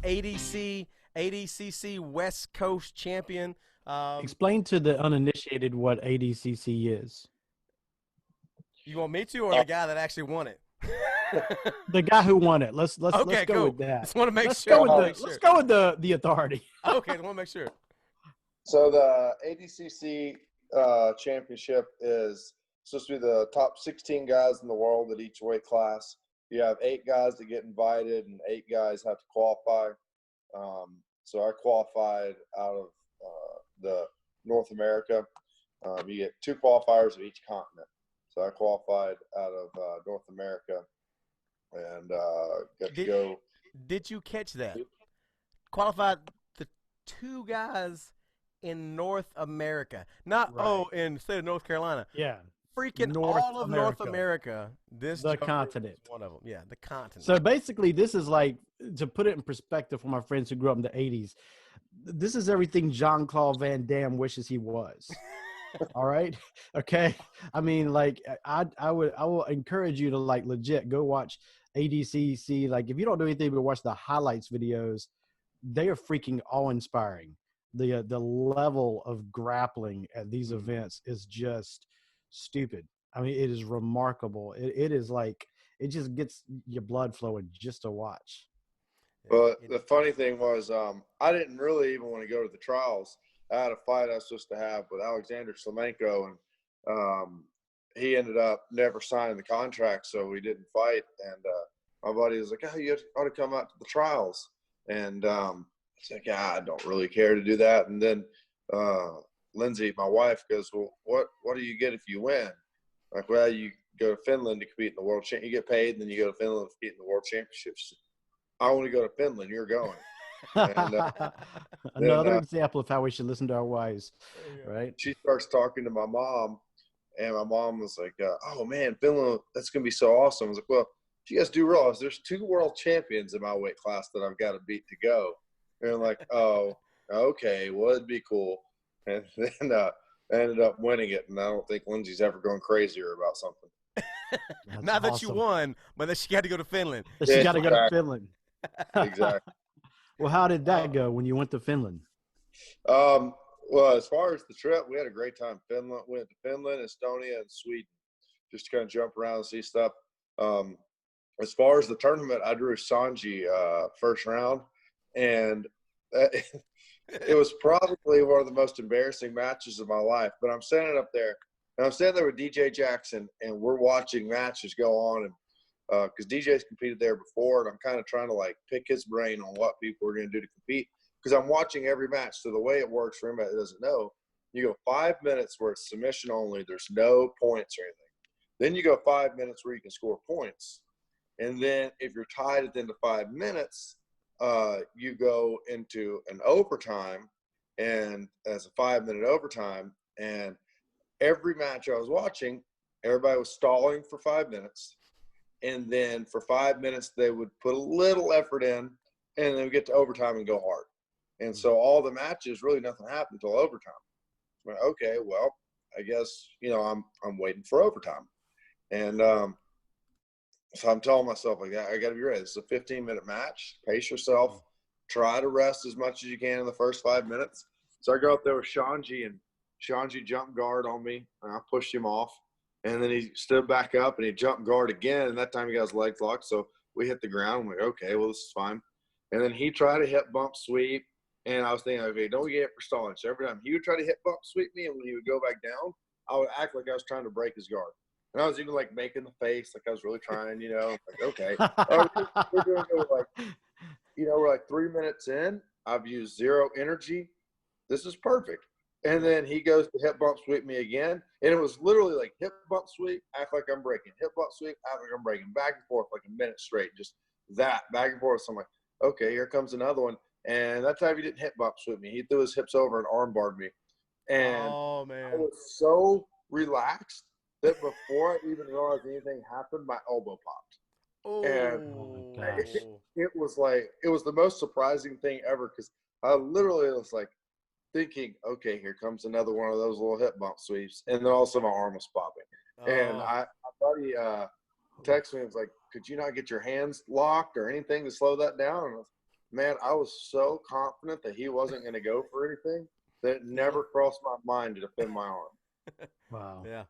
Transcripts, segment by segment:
ADCC West Coast champion. Explain to the uninitiated what ADCC is. You want me to, or the guy that actually won it? The guy who won it. Let's Okay, go cool. with that. Just want to make Let's sure. go with let's go with the authority. Okay, I want to make sure. So the ADCC championship is supposed to be the top 16 guys in the world at each weight class. You have 8 guys that get invited, and 8 guys have to qualify. So I qualified out of the North America. You get 2 qualifiers of each continent. So I qualified out of North America and got to go. Did you catch that? Qualified the 2 guys in North America, not Right. in the state of North Carolina. Yeah. Freaking all of North America. The continent. One of them. Yeah, the continent. So basically, this is like, to put it in perspective for my friends who grew up in the 80s, this is everything Jean-Claude Van Damme wishes he was. All right. Okay. I mean, like, I will encourage you to, like, legit go watch ADCC. Like, if you don't do anything but watch the highlights videos, they are freaking awe-inspiring. The level of grappling at these events is just stupid. I mean, it is remarkable. It is like, it just gets your blood flowing just to watch. But the funny thing was, I didn't really even want to go to the trials. I had a fight I was supposed to have with Alexander Slemenko, and he ended up never signing the contract, so we didn't fight. And my buddy was like, "Oh, you ought to come out to the trials." And it's like, "Yeah, I don't really care to do that." And then Lindsay, my wife, goes, "Well, what do you get if you win?" Like, "Well, you go to Finland to compete in the world you get paid, and then you go to Finland to compete in the world championships." "I want to go to Finland. You're going." And, another example of how we should listen to our wives, right? She starts talking to my mom, and my mom was like, "Oh man, Finland, that's gonna be so awesome." I was like, "Well, you guys do realize there's 2 world champions in my weight class that I've got to beat to go." And I'm like, "Oh, okay, well, it'd be cool." And then I ended up winning it, and I don't think Lindsay's ever gone crazier about something. Not that you won, but that she got to go to Finland. She got to go to Finland. Exactly. Well, how did that go when you went to Finland? Well, as far as the trip, we had a great time. Finland, went to Finland, Estonia, and Sweden, just to kind of jump around and see stuff. As far as the tournament, I drew Sanji first round, and it was probably one of the most embarrassing matches of my life. But I'm standing up there, and I'm standing there with DJ Jackson, and we're watching matches go on, and because DJ's competed there before, and I'm kind of trying to, like, pick his brain on what people are going to do to compete, because I'm watching every match. So the way it works for anybody that doesn't know, you go 5 minutes where it's submission only. There's no points or anything. Then you go 5 minutes where you can score points. And then if you're tied at the end of 5 minutes, you go into an overtime, and as a 5-minute overtime. And every match I was watching, everybody was stalling for 5 minutes. And then for 5 minutes, they would put a little effort in, and then we get to overtime and go hard. And so all the matches, really nothing happened until overtime. I went, okay, well, I guess, I'm waiting for overtime. And so I'm telling myself, like, I got to be ready. This is a 15-minute match. Pace yourself. Try to rest as much as you can in the first 5 minutes. So I go up there with Shanji, and Shanji jumped guard on me, and I pushed him off. And then he stood back up, and he jumped guard again, and that time he got his legs locked. So we hit the ground. I'm like, okay, well, this is fine. And then he tried to hip bump sweep, and I was thinking, okay, don't get hit for stalling. So every time he would try to hip bump sweep me, and when he would go back down, I would act like I was trying to break his guard. And I was even, like, making the face like I was really trying, like, okay. We're doing it, like, we're like 3 minutes in. I've used 0 energy. This is perfect. And then he goes to hip bump sweep me again. And it was literally like hip bump sweep, act like I'm breaking. Hip bump sweep, act like I'm breaking. Back and forth like a minute straight. Just that, back and forth. So I'm like, okay, here comes another one. And that time he didn't hip bump sweep me. He threw his hips over and arm barred me. And oh, man. I was so relaxed that before I even realized anything happened, my elbow popped. Oh, and it was like, it was the most surprising thing ever, because I literally was like thinking, okay, here comes another one of those little hip bump sweeps. And then also my arm was popping. And my buddy texted me and was like, could you not get your hands locked or anything to slow that down? And I was man, I was so confident that he wasn't going to go for anything that it never crossed my mind to defend my arm. Wow. Yeah,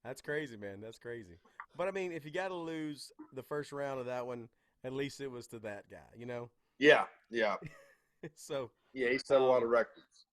that's crazy, man. That's crazy. But I mean, if you got to lose the first round of that one, at least it was to that guy, you know. Yeah, yeah, So, yeah. He set a lot of um, records.